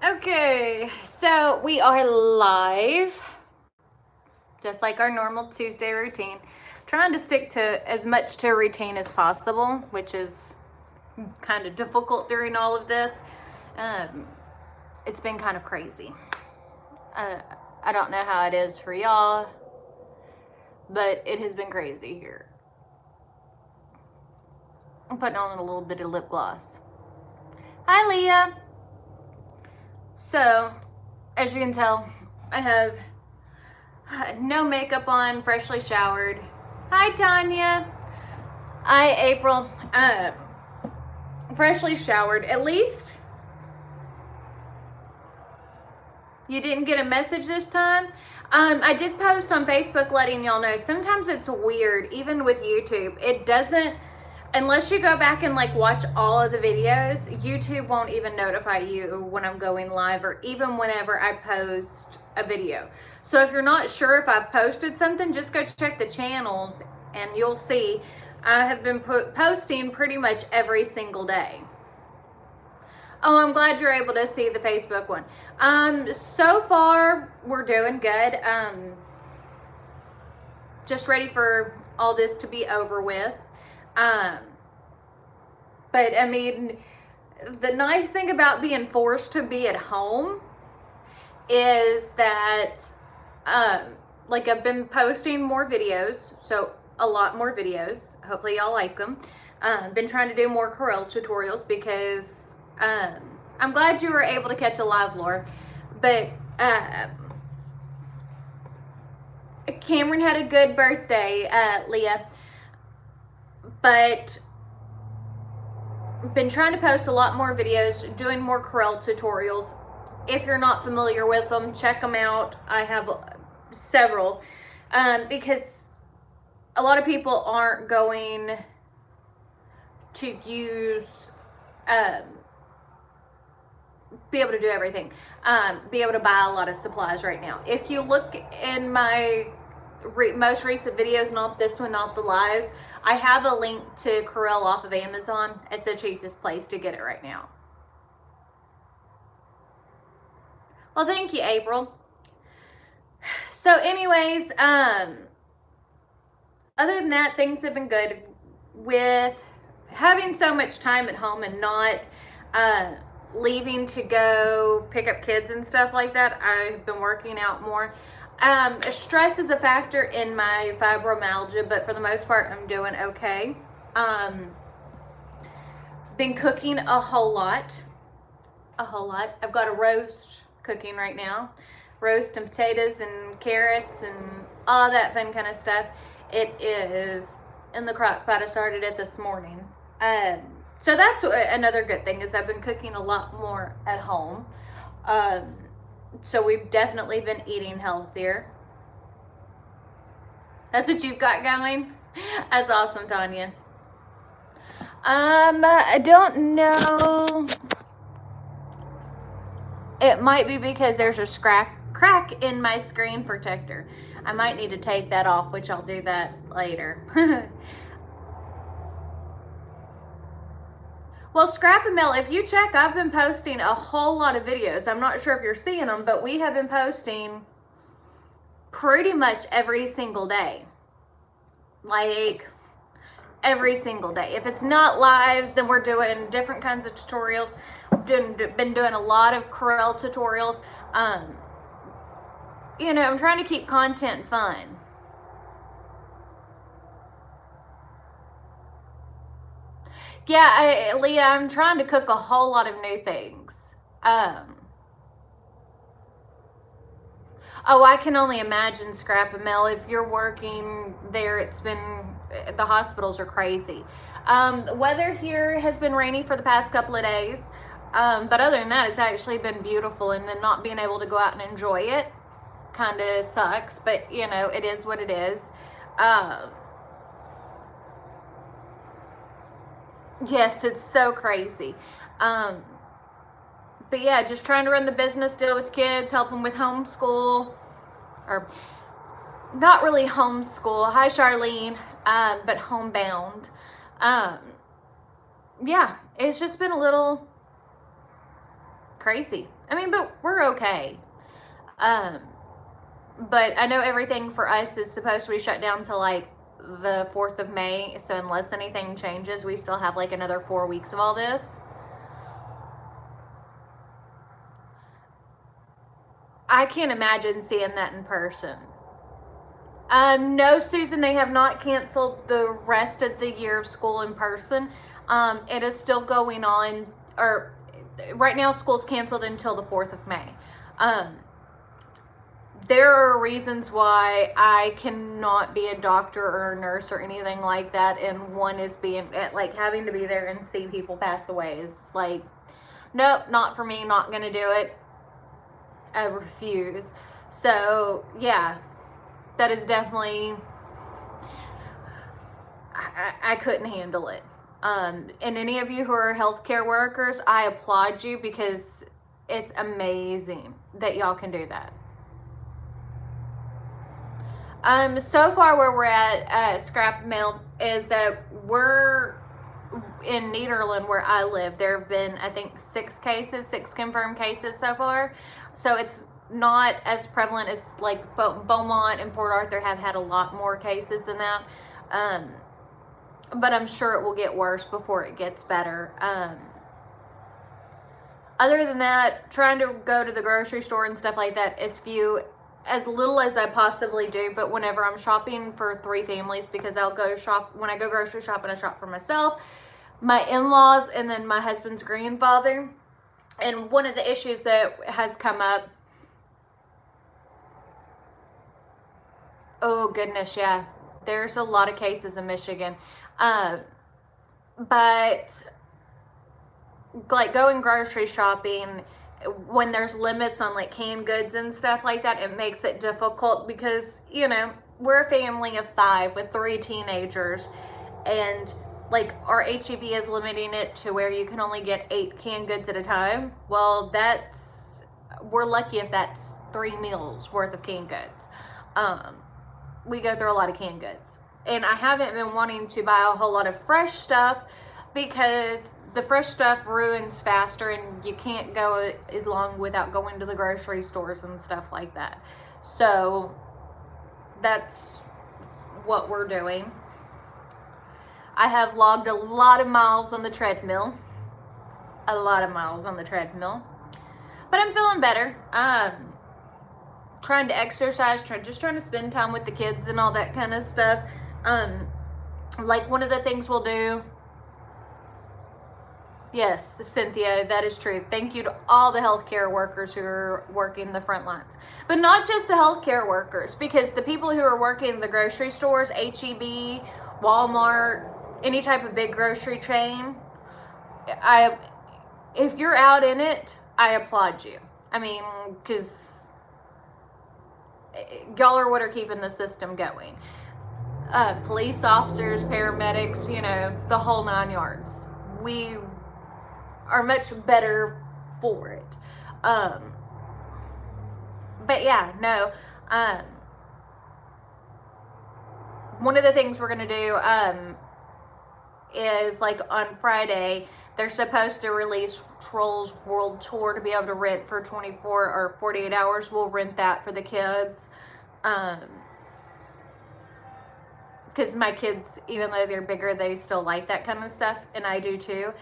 Okay, so we are live, just like our normal Tuesday routine. Trying to stick to as much to a routine as possible, which is kind of difficult during all of this. Um, it's been kind of crazy. Uh, I don't know how it is for y'all, but it has been crazy here. I'm putting on a little bit of lip gloss. Hi, Leah. So, as you can tell, I have no makeup on, freshly showered. Hi, Tanya. Hi, April. Freshly showered. At least you didn't get a message this time. I did post on Facebook letting y'all know. Sometimes it's weird, even with YouTube. It doesn't, unless you go back and like watch all of the videos, YouTube won't even notify you when I'm going live or even whenever I post a video. So if you're not sure if I've posted something, just go check the channel and you'll see I have been posting pretty much every single day. Oh, I'm glad you're able to see the Facebook one. So far we're doing good. Just ready for all this to be over with. But I mean, the nice thing about being forced to be at home is that, like I've been posting more videos, so a lot more videos. Hopefully y'all like them. Been trying to do more Corel tutorials because I'm glad you were able to catch a live, Laura. But Cameron had a good birthday, Leah. But been trying to post a lot more videos, doing more Corel tutorials. If you're not familiar with them, check them out. I have several because a lot of people aren't going to use be able to do everything, be able to buy a lot of supplies right now. If you look in my most recent videos, not this one, not the lives, I have a link to Corel off of Amazon. It's the cheapest place to get it right now. Well, thank you, April. So anyways, other than that, things have been good with having so much time at home and not leaving to go pick up kids and stuff like that. I've been working out more. Stress is a factor in my fibromyalgia, but for the most part, I'm doing okay. Been cooking a whole lot. I've got a roast cooking right now. Roast and potatoes and carrots and all that fun kind of stuff. It is in the crock pot. I started it this morning. So that's another good thing is I've been cooking a lot more at home. So we've definitely been eating healthier. That's what you've got going? That's awesome, Tanya. I don't know. It might be because there's a crack in my screen protector. I might need to take that off, which I'll do that later. Well, Scrap and Mail, if you check, I've been posting a whole lot of videos. I'm not sure if you're seeing them, but we have been posting pretty much every single day. Like, every single day. If it's not lives, then we're doing different kinds of tutorials. Been doing a lot of Corel tutorials. You know, I'm trying to keep content fun. Yeah, Leah, I'm trying to cook a whole lot of new things. Oh, I can only imagine, Scrap and Mel, if you're working there, the hospitals are crazy. Weather here has been rainy for the past couple of days. But other than that, it's actually been beautiful, and then not being able to go out and enjoy it kind of sucks, but you know, it is what it is. Yes, it's so crazy. But yeah, just trying to run the business, deal with kids, help them with homeschool, or not really homeschool. Hi, Charlene, but homebound. Yeah, it's just been a little crazy. I mean, but we're okay. But I know everything for us is supposed to be shut down till like the 4th of May. So unless anything changes, we still have like another 4 weeks of all this. I can't imagine seeing that in person. No, Susan, they have not canceled the rest of the year of school in person. It is still going on, or right now school's canceled until the 4th of May. There are reasons why I cannot be a doctor or a nurse or anything like that, and one is being, like, having to be there and see people pass away is like, nope, not for me, not gonna do it. I refuse. So, yeah, that is definitely, I couldn't handle it. And any of you who are healthcare workers, I applaud you because it's amazing that y'all can do that. So far where we're at scrap mail is that we're in Nederland where I live. There have been, I think, 6 confirmed cases so far. So it's not as prevalent as like Beaumont and Port Arthur have had a lot more cases than that. But I'm sure it will get worse before it gets better. Other than that, trying to go to the grocery store and stuff like that as little as I possibly do, but whenever I'm shopping for 3 families, because I'll go shop, when I go grocery shopping, I shop for myself, my in-laws, and then my husband's grandfather. And one of the issues that has come up, oh goodness, yeah, there's a lot of cases in Michigan. But like going grocery shopping, when there's limits on like canned goods and stuff like that, it makes it difficult because, you know, we're a family of 5 with 3 teenagers, and like our HEB is limiting it to where you can only get 8 canned goods at a time. Well, we're lucky if that's 3 meals worth of canned goods. We go through a lot of canned goods, and I haven't been wanting to buy a whole lot of fresh stuff because the fresh stuff ruins faster, and you can't go as long without going to the grocery stores and stuff like that. So that's what we're doing. I have logged a lot of miles on the treadmill. But I'm feeling better. Trying to exercise, just trying to spend time with the kids and all that kind of stuff. Like one of the things we'll do, yes, Cynthia, that is true. Thank you to all the healthcare workers who are working the front lines. But not just the healthcare workers, because the people who are working the grocery stores, HEB, Walmart, any type of big grocery chain, if you're out in it, I applaud you. I mean, because y'all are what are keeping the system going. Police officers, paramedics, you know, the whole 9 yards. We are much better for it. But yeah, no. One of the things we're gonna do is like on Friday, they're supposed to release Trolls World Tour to be able to rent for 24 or 48 hours. We'll rent that for the kids. Because my kids, even though they're bigger, they still like that kind of stuff, and I do too.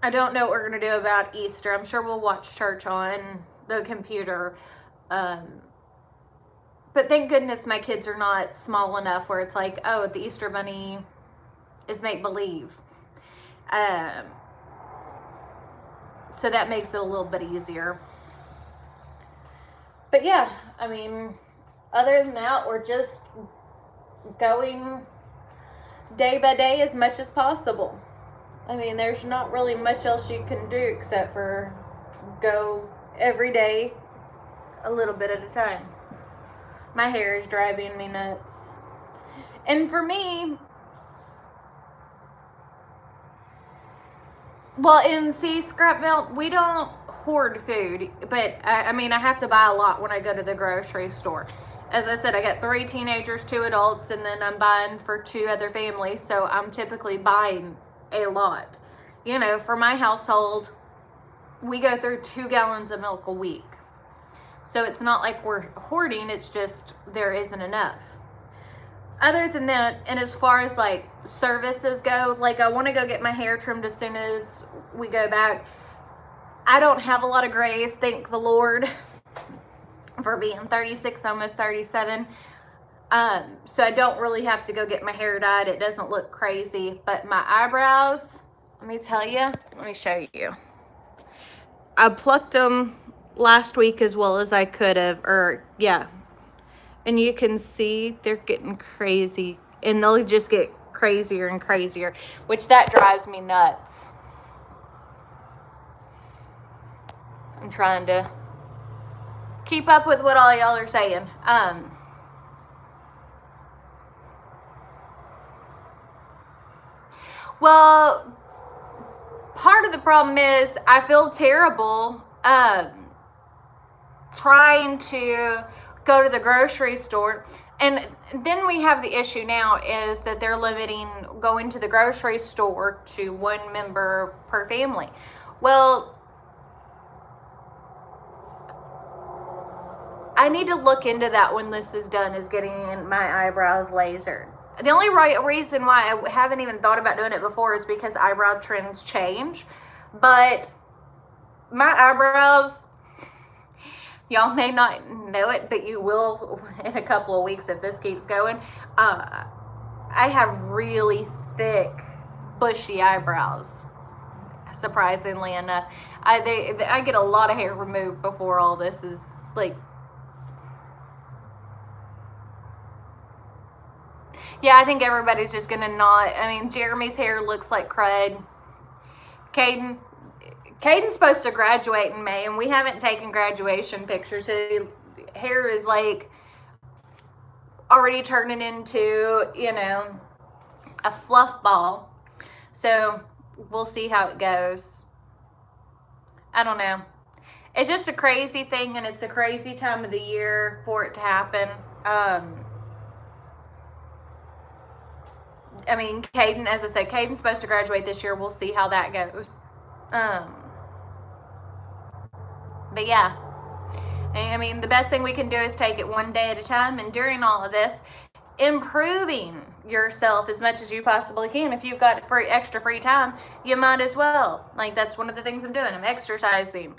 I don't know what we're going to do about Easter. I'm sure we'll watch church on the computer. But thank goodness my kids are not small enough where it's like, oh, the Easter Bunny is make-believe. So that makes it a little bit easier. But yeah, I mean, other than that, we're just going day by day as much as possible. I mean, there's not really much else you can do except for go every day a little bit at a time. My hair is driving me nuts. And for me, well, in scrap metal, we don't hoard food, but I mean, I have to buy a lot when I go to the grocery store. As I said, I got 3 teenagers, 2 adults, and then I'm buying for 2 other families, so I'm typically buying a lot. You know, for my household, we go through 2 gallons of milk a week. So it's not like we're hoarding, it's just there isn't enough. Other than that, and as far as like services go, like I want to go get my hair trimmed as soon as we go back. I don't have a lot of grays, thank the Lord, for being 36, almost 37. So I don't really have to go get my hair dyed. It doesn't look crazy. But my eyebrows, let me tell you, let me show you. I plucked them last week as well as I could have, or yeah. And you can see they're getting crazy, and they'll just get crazier and crazier, which that drives me nuts. I'm trying to keep up with what all y'all are saying. Well, part of the problem is I feel terrible trying to go to the grocery store. And then we have the issue now is that they're limiting going to the grocery store to 1 member per family. Well, I need to look into that when this is done, is getting my eyebrows lasered. The only reason why I haven't even thought about doing it before is because eyebrow trends change. But my eyebrows, y'all may not know it, but you will in a couple of weeks if this keeps going. I have really thick, bushy eyebrows, surprisingly enough. I get a lot of hair removed before all this is like... Yeah, I think everybody's just gonna not. I mean, Jeremy's hair looks like crud. Caden's supposed to graduate in May, and we haven't taken graduation pictures. His hair is like already turning into, you know, a fluff ball. So we'll see how it goes. I don't know. It's just a crazy thing, and it's a crazy time of the year for it to happen. I mean, Caden, as I said, Caden's supposed to graduate this year. We'll see how that goes. But yeah, I mean, the best thing we can do is take it one day at a time. And during all of this, improving yourself as much as you possibly can. If you've got extra free time, you might as well. Like, that's one of the things I'm doing. I'm exercising.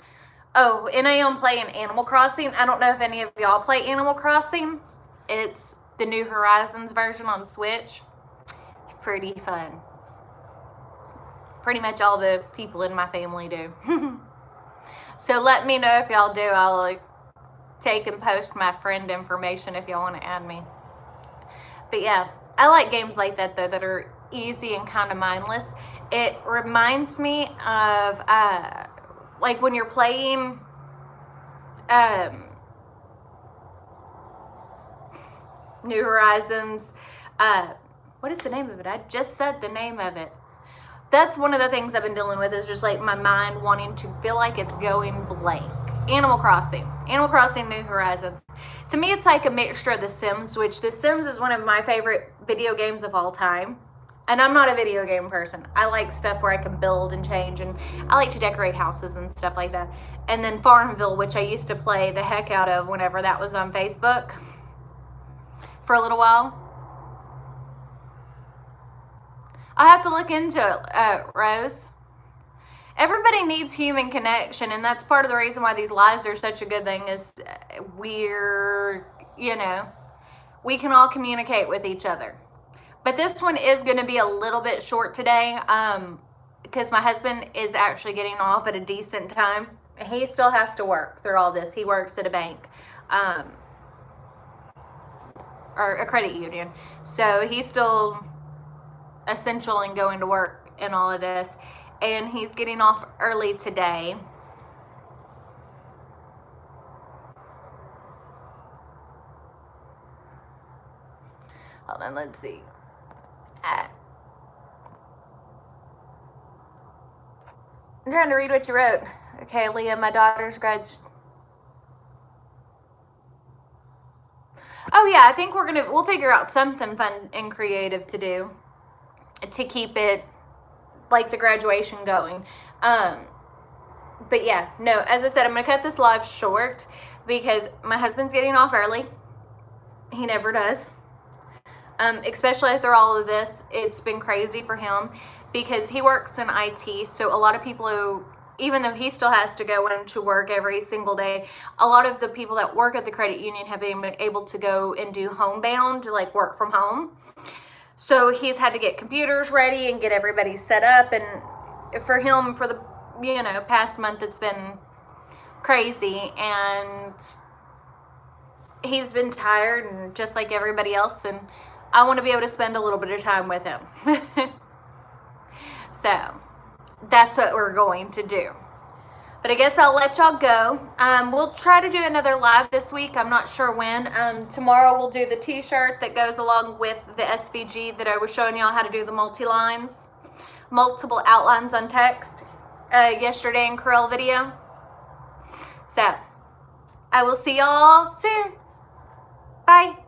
Oh, and I am playing Animal Crossing. I don't know if any of y'all play Animal Crossing. It's the New Horizons version on Switch. Pretty fun. Pretty much all the people in my family do. So let me know if y'all do. I'll like take and post my friend information if y'all want to add me. But yeah, I like games like that though, that are easy and kind of mindless. It reminds me of like when you're playing New Horizons. What is the name of it? I just said the name of it. That's one of the things I've been dealing with, is just like my mind wanting to feel like it's going blank. Animal Crossing. Animal Crossing New Horizons. To me, it's like a mixture of The Sims, which The Sims is one of my favorite video games of all time. And I'm not a video game person. I like stuff where I can build and change, and I like to decorate houses and stuff like that. And then Farmville, which I used to play the heck out of whenever that was on Facebook for a little while. I have to look into it, Rose. Everybody needs human connection, and that's part of the reason why these lives are such a good thing, is we're, you know, we can all communicate with each other. But this one is going to be a little bit short today, because my husband is actually getting off at a decent time. He still has to work through all this. He works at a bank, or a credit union. So he's still essential in going to work and all of this, and he's getting off early today. Hold on, let's see. I'm trying to read what you wrote. Okay, Leah, my daughter's grads. Oh yeah, I think we'll figure out something fun and creative to do to keep it like the graduation going. But But yeah, no, as I said, I'm going to cut this live short because my husband's getting off early. He never does. Especially after all of this, it's been crazy for him because he works in IT. So a lot of people who, even though he still has to go into work every single day, a lot of the people that work at the credit union have been able to go and do homebound, like work from home. So he's had to get computers ready and get everybody set up. And for him, for the, you know, past month, it's been crazy. And he's been tired, and just like everybody else. And I want to be able to spend a little bit of time with him. So that's what we're going to do. But I guess I'll let y'all go. We'll try to do another live this week. I'm not sure when. Tomorrow we'll do the t-shirt that goes along with the SVG that I was showing y'all how to do the multi-lines, multiple outlines on text yesterday in Corel video. So I will see y'all soon. Bye.